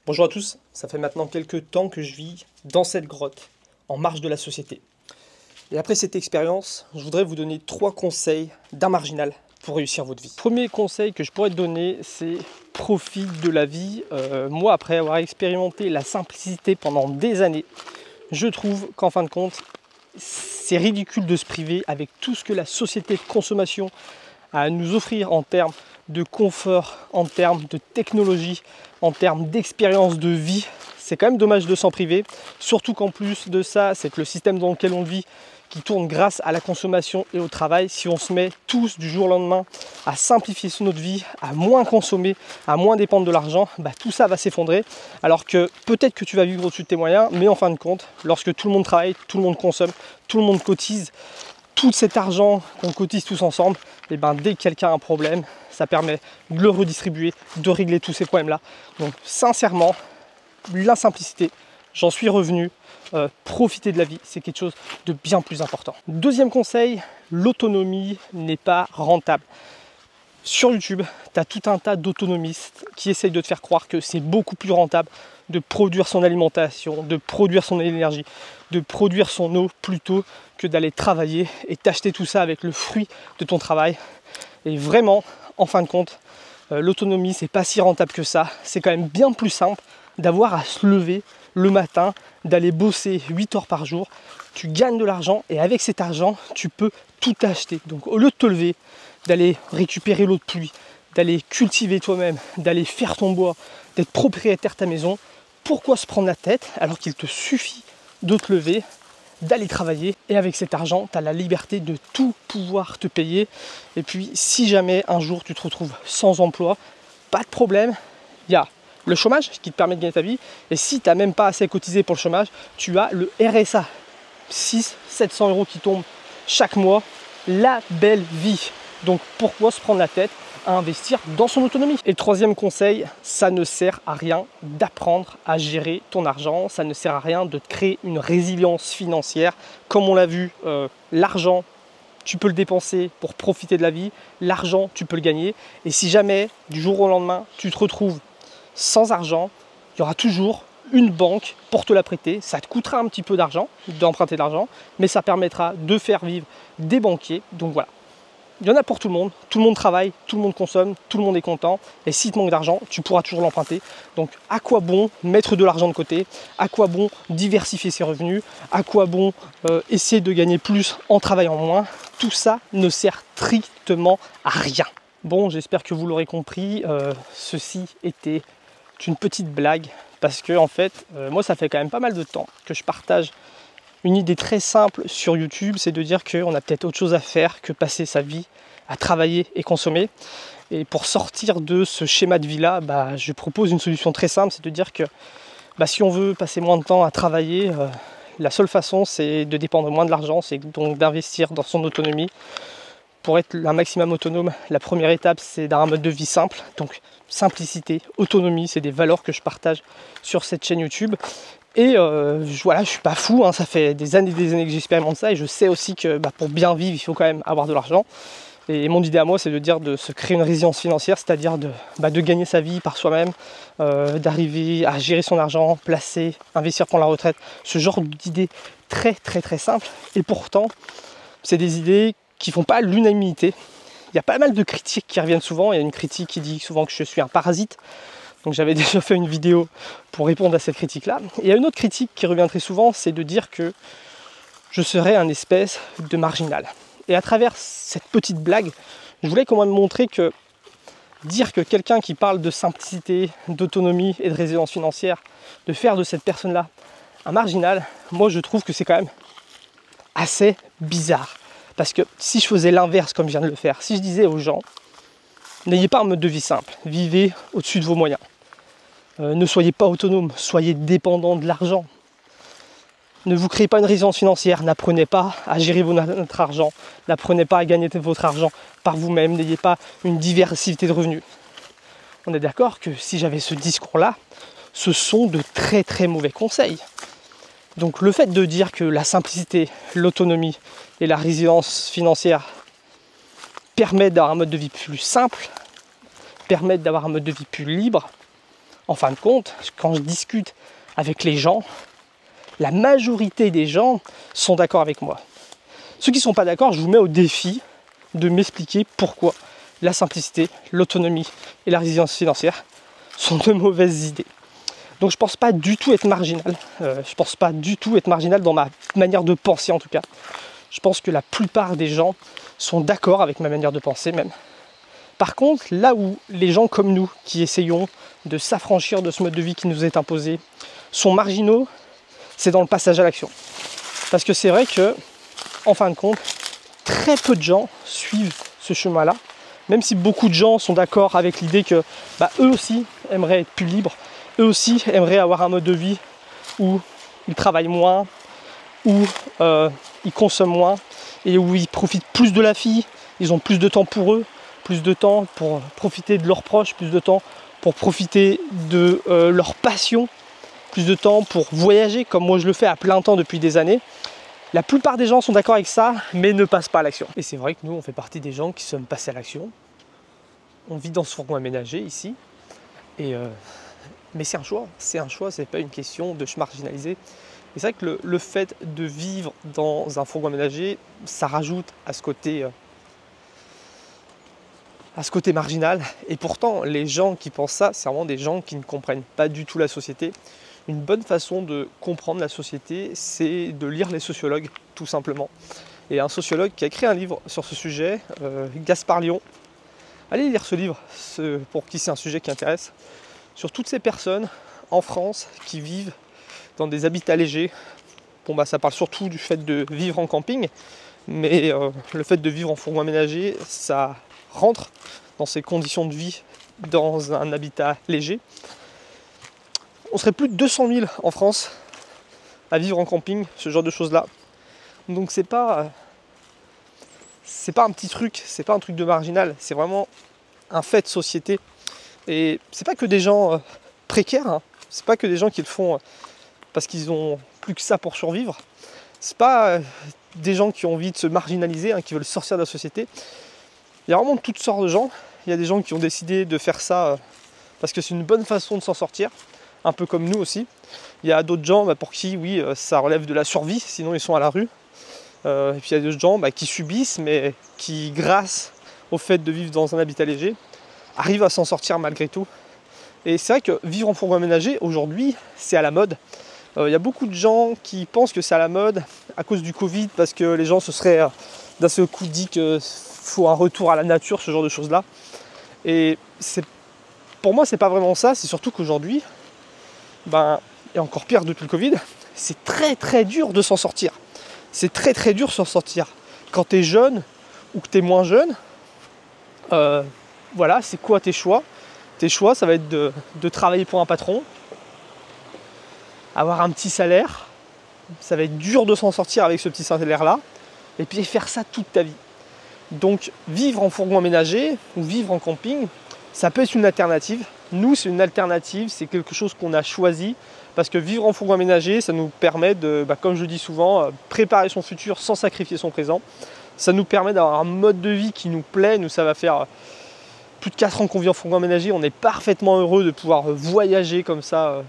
Bonjour à tous, ça fait maintenant quelques temps que je vis dans cette grotte, en marge de la société. Et après cette expérience, je voudrais vous donner 3 conseils d'un marginal pour réussir votre vie. Premier conseil que je pourrais te donner, c'est profite de la vie. Moi, après avoir expérimenté la simplicité pendant des années, je trouve qu'en fin de compte, c'est ridicule de se priver avec tout ce que la société de consommation a à nous offrir en termes de confort, en termes de technologie, en termes d'expérience de vie. C'est quand même dommage de s'en priver, surtout qu'en plus de ça, c'est que le système dans lequel on vit, qui tourne grâce à la consommation et au travail, si on se met tous du jour au lendemain à simplifier notre vie, à moins consommer, à moins dépendre de l'argent, tout ça va s'effondrer. Alors que peut-être que tu vas vivre au-dessus de tes moyens, mais en fin de compte, lorsque tout le monde travaille, tout le monde consomme, tout le monde cotise, tout cet argent qu'on cotise tous ensemble, et dès que quelqu'un a un problème, ça permet de le redistribuer, de régler tous ces problèmes-là. Donc sincèrement, la simplicité, j'en suis revenu. Profiter de la vie, c'est quelque chose de bien plus important. Deuxième conseil, l'autonomie n'est pas rentable. Sur YouTube, tu as tout un tas d'autonomistes qui essayent de te faire croire que c'est beaucoup plus rentable de produire son alimentation, de produire son énergie, de produire son eau plutôt que d'aller travailler et t'acheter tout ça avec le fruit de ton travail. Et vraiment, en fin de compte, l'autonomie, c'est pas si rentable que ça. C'est quand même bien plus simple d'avoir à se lever le matin, d'aller bosser 8 heures par jour. Tu gagnes de l'argent et avec cet argent, tu peux tout acheter. Donc au lieu de te lever, d'aller récupérer l'eau de pluie, d'aller cultiver toi-même, d'aller faire ton bois, d'être propriétaire de ta maison, pourquoi se prendre la tête alors qu'il te suffit de te lever, d'aller travailler et avec cet argent, tu as la liberté de tout pouvoir te payer. Et puis si jamais un jour tu te retrouves sans emploi, pas de problème, il y a le chômage qui te permet de gagner ta vie. Et si tu n'as même pas assez cotisé pour le chômage, tu as le RSA, 600-700 € qui tombent chaque mois, la belle vie. Donc pourquoi se prendre la tête à investir dans son autonomie? Et le troisième conseil, ça ne sert à rien d'apprendre à gérer ton argent, ça ne sert à rien de te créer une résilience financière. Comme on l'a vu, l'argent, tu peux le dépenser pour profiter de la vie, l'argent, tu peux le gagner. Et si jamais, du jour au lendemain, tu te retrouves sans argent, il y aura toujours une banque pour te la prêter. Ça te coûtera un petit peu d'argent, d'emprunter de l'argent, mais ça permettra de faire vivre des banquiers. Donc voilà. Il y en a pour tout le monde travaille, tout le monde consomme, tout le monde est content. Et si te manque d'argent, tu pourras toujours l'emprunter. Donc à quoi bon mettre de l'argent de côté? À quoi bon diversifier ses revenus? À quoi bon essayer de gagner plus en travaillant moins? Tout ça ne sert strictement à rien. Bon, j'espère que vous l'aurez compris, ceci était une petite blague. Parce que en fait, moi ça fait quand même pas mal de temps que je partage une idée très simple sur YouTube, c'est de dire qu'on a peut-être autre chose à faire que passer sa vie à travailler et consommer. Et pour sortir de ce schéma de vie-là, je propose une solution très simple, c'est de dire que si on veut passer moins de temps à travailler, la seule façon c'est de dépendre moins de l'argent, c'est donc d'investir dans son autonomie. Pour être un maximum autonome, la première étape c'est d'avoir un mode de vie simple. Donc simplicité, autonomie, c'est des valeurs que je partage sur cette chaîne YouTube. Et voilà, je suis pas fou, ça fait des années que j'expérimente ça et je sais aussi que pour bien vivre, il faut quand même avoir de l'argent. Et mon idée à moi, c'est de dire de se créer une résilience financière, c'est-à-dire de gagner sa vie par soi-même, d'arriver à gérer son argent, placer, investir pour la retraite, ce genre d'idées très très très simples. Et pourtant, c'est des idées qui font pas l'unanimité. Il y a pas mal de critiques qui reviennent souvent. Il y a une critique qui dit souvent que je suis un parasite. Donc j'avais déjà fait une vidéo pour répondre à cette critique-là. Et il y a une autre critique qui revient très souvent, c'est de dire que je serais un espèce de marginal. Et à travers cette petite blague, je voulais quand même montrer que dire que quelqu'un qui parle de simplicité, d'autonomie et de résilience financière, de faire de cette personne-là un marginal, moi je trouve que c'est quand même assez bizarre. Parce que si je faisais l'inverse comme je viens de le faire, si je disais aux gens, n'ayez pas un mode de vie simple, vivez au-dessus de vos moyens. Ne soyez pas autonome, soyez dépendant de l'argent. Ne vous créez pas une résilience financière, n'apprenez pas à gérer votre argent, n'apprenez pas à gagner votre argent par vous-même, n'ayez pas une diversité de revenus. On est d'accord que si j'avais ce discours-là, ce sont de très très mauvais conseils. Donc le fait de dire que la simplicité, l'autonomie et la résilience financière permettent d'avoir un mode de vie plus simple, permettent d'avoir un mode de vie plus libre, En fin de compte, quand je discute avec les gens, la majorité des gens sont d'accord avec moi. Ceux qui ne sont pas d'accord, je vous mets au défi de m'expliquer pourquoi la simplicité, l'autonomie et la résilience financière sont de mauvaises idées. Donc je ne pense pas du tout être marginal. Je pense pas du tout être marginal dans ma manière de penser en tout cas. Je pense que la plupart des gens sont d'accord avec ma manière de penser même. Par contre, là où les gens comme nous, qui essayons de s'affranchir de ce mode de vie qui nous est imposé, sont marginaux, c'est dans le passage à l'action. Parce que c'est vrai que, en fin de compte, très peu de gens suivent ce chemin-là, même si beaucoup de gens sont d'accord avec l'idée que eux aussi aimeraient être plus libres, eux aussi aimeraient avoir un mode de vie où ils travaillent moins, où ils consomment moins et où ils profitent plus de la vie, ils ont plus de temps pour eux, plus de temps pour profiter de leurs proches, plus de temps pour profiter de leur passion, plus de temps pour voyager, comme moi je le fais à plein temps depuis des années. La plupart des gens sont d'accord avec ça, mais ne passent pas à l'action. Et c'est vrai que nous, on fait partie des gens qui sommes passés à l'action. On vit dans ce fourgon aménagé ici, mais c'est un choix, c'est pas une question de se marginaliser. Et c'est vrai que le fait de vivre dans un fourgon aménagé, ça rajoute à ce côté marginal. Et pourtant, les gens qui pensent ça, c'est vraiment des gens qui ne comprennent pas du tout la société. Une bonne façon de comprendre la société, c'est de lire les sociologues, tout simplement. Et un sociologue qui a écrit un livre sur ce sujet, Gaspard Lyon. Allez lire ce livre, pour qui c'est un sujet qui intéresse, sur toutes ces personnes en France qui vivent dans des habitats légers. Bon ça parle surtout du fait de vivre en camping, mais le fait de vivre en fourgon aménagé, ça rentre dans ces conditions de vie dans un habitat léger. On serait plus de 200 000 en France à vivre en camping, ce genre de choses-là. Donc c'est pas un petit truc, c'est pas un truc de marginal, c'est vraiment un fait de société. Et c'est pas que des gens précaires, hein. C'est pas que des gens qui le font parce qu'ils ont plus que ça pour survivre. C'est pas des gens qui ont envie de se marginaliser, hein, qui veulent sortir de la société. Il y a vraiment toutes sortes de gens. Il y a des gens qui ont décidé de faire ça parce que c'est une bonne façon de s'en sortir, un peu comme nous aussi. Il y a d'autres gens pour qui, oui, ça relève de la survie, sinon ils sont à la rue. Et puis il y a d'autres gens qui subissent, mais qui, grâce au fait de vivre dans un habitat léger, arrivent à s'en sortir malgré tout. Et c'est vrai que vivre en fourgon aménagé, aujourd'hui, c'est à la mode. Il y a beaucoup de gens qui pensent que c'est à la mode à cause du Covid, parce que les gens se seraient d'un seul coup dit qu'il faut un retour à la nature, ce genre de choses-là. Et pour moi, c'est pas vraiment ça. C'est surtout qu'aujourd'hui, et encore pire depuis le Covid, c'est très très dur de s'en sortir. C'est très très dur de s'en sortir. Quand tu es jeune ou que tu es moins jeune, voilà, c'est quoi tes choix? Tes choix, ça va être de travailler pour un patron, avoir un petit salaire. Ça va être dur de s'en sortir avec ce petit salaire-là, et puis faire ça toute ta vie. Donc vivre en fourgon aménagé ou vivre en camping, ça peut être une alternative. Nous, c'est une alternative, c'est quelque chose qu'on a choisi, parce que vivre en fourgon aménagé, ça nous permet de, comme je dis souvent, préparer son futur sans sacrifier son présent. Ça nous permet d'avoir un mode de vie qui nous plaît. Nous, ça va faire plus de 4 ans qu'on vit en fourgon aménagé. On est parfaitement heureux de pouvoir voyager comme ça,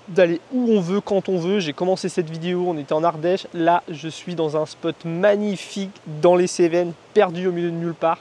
d'aller où on veut, quand on veut. J'ai commencé cette vidéo, on était en Ardèche. Là, je suis dans un spot magnifique dans les Cévennes, perdu au milieu de nulle part.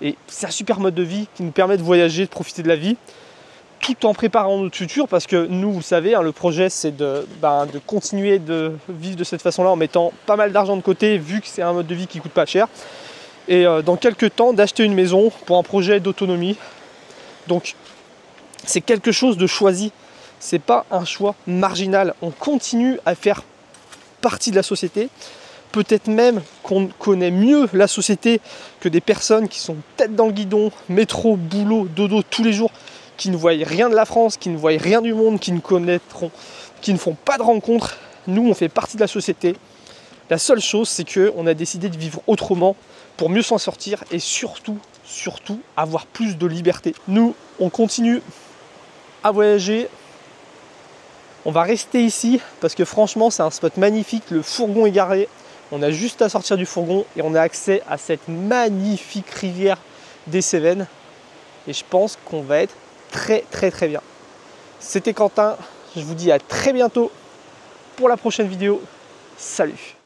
Et c'est un super mode de vie qui nous permet de voyager, de profiter de la vie, tout en préparant notre futur, parce que nous, vous savez, le projet, c'est de continuer de vivre de cette façon-là en mettant pas mal d'argent de côté, vu que c'est un mode de vie qui coûte pas cher. Et dans quelques temps, d'acheter une maison pour un projet d'autonomie. Donc, c'est quelque chose de choisi. C'est pas un choix marginal. On continue à faire partie de la société. Peut-être même qu'on connaît mieux la société que des personnes qui sont tête dans le guidon, métro, boulot, dodo tous les jours, qui ne voient rien de la France, qui ne voient rien du monde, qui ne font pas de rencontres. Nous, on fait partie de la société. La seule chose, c'est qu'on a décidé de vivre autrement pour mieux s'en sortir et surtout avoir plus de liberté. Nous, on continue à voyager. On va rester ici parce que franchement, c'est un spot magnifique. Le fourgon est garé. On a juste à sortir du fourgon et on a accès à cette magnifique rivière des Cévennes. Et je pense qu'on va être très très très bien. C'était Quentin, je vous dis à très bientôt pour la prochaine vidéo. Salut!